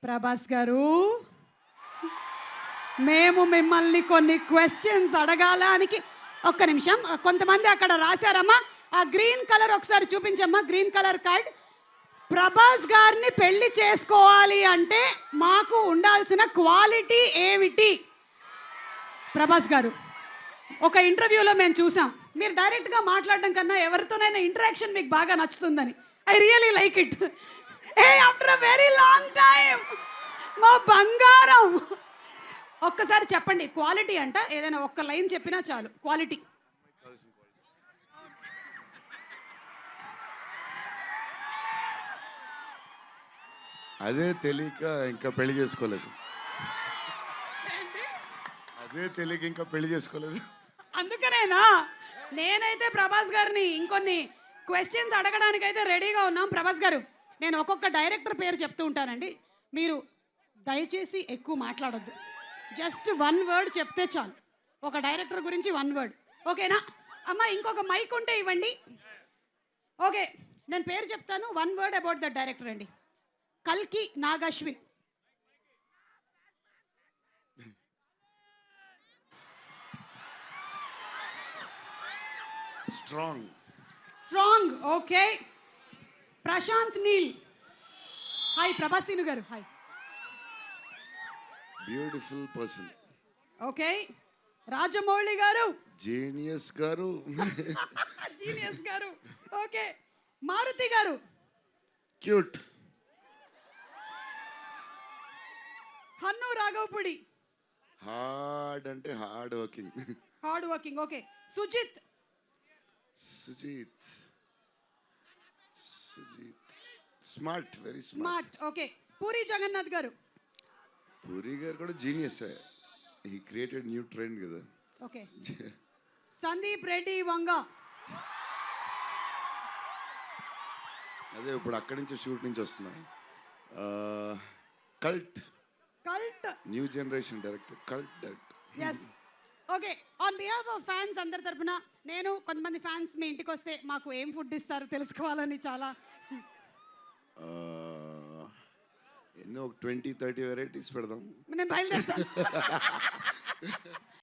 ప్రభాస్ గారు, మేము మిమ్మల్ని కొన్ని క్వశ్చన్స్ అడగాలానికి ఒక్క నిమిషం. కొంతమంది అక్కడ రాశారమ్మా. ఆ గ్రీన్ కలర్ ఒకసారి చూపించమ్మా, గ్రీన్ కలర్ కార్డ్. ప్రభాస్ గారిని పెళ్లి చేసుకోవాలి అంటే మాకు ఉండాల్సిన క్వాలిటీ ఏమిటి? ప్రభాస్ గారు, ఒక ఇంటర్వ్యూలో మేము చూసాం, మీరు డైరెక్ట్గా మాట్లాడడం కన్నా ఎవరితోనైనా ఇంటరాక్షన్ మీకు బాగా నచ్చుతుందని. I really like it. A after a very long time మా బంగారం, ఒక్కసారి చెప్పండి క్వాలిటీ అంట, ఏదైనా ఒక్క లైన్ చెప్పినా చాలు. క్వాలిటీ. అదే తెలియక ఇంకా పెళ్లి చేసుకోలేదు. అదే తెలియక ఇంకా పెళ్లి చేసుకోలేదు. అందుకనేనా నేనైతే ప్రభాస్ గారిని ఇంకొన్ని క్వశ్చన్స్ అడగడానికైతే రెడీగా ఉన్నాం. ప్రభాస్ గారు, నేను ఒక్కొక్క డైరెక్టర్ పేరు చెప్తూ ఉంటానండి, మీరు దయచేసి ఎక్కువ మాట్లాడొద్దు. జస్ట్ వన్ వర్డ్ చెప్తే చాలు. ఒక డైరెక్టర్ గురించి వన్ వర్డ్, ఓకేనా? అమ్మ ఇంకొక మైక్ ఉంటే ఇవ్వండి. ఓకే, నేను పేరు చెప్తాను, one word about the director అండి. కల్కి Nag Ashwin. Strong. Strong, okay. Prashanth Neel. Hi ప్రభాసీను గారు, hi. Beautiful person. Okay. Rajamouli గారు. జీనియస్ గారు. జీనియస్ గారు, ఓకే. మారుతి గారు. క్యూట్. హన్ను రాఘవపుడి. హార్డ్ అంటే hard working. Hard working, okay. Sujith. Sujeeth. Smart, very smart. Smart, okay. Puri Jagannadh గారు. పూరి గారు కూడా genius. He created new trend కదా. ఓకే. సందీప్ రెడ్డి వంగ. అదే ఇప్పుడు అక్కడి నుంచి షూట్ నుంచి వస్తున్నా. Cult. Cult. New generation director, cult director. Yes, okay. On behalf of fans అందరి తరపున, నేను కొంతమంది ఫ్యాన్స్ మీ ఇంటికి వస్తే మాకు ఏం ఫుడ్ ఇస్తారు తెలుసుకోవాలని చాలా. ఎన్నో 20-30 వెరైటీస్ పెడదాం. నేను బయలుదేరుతాను.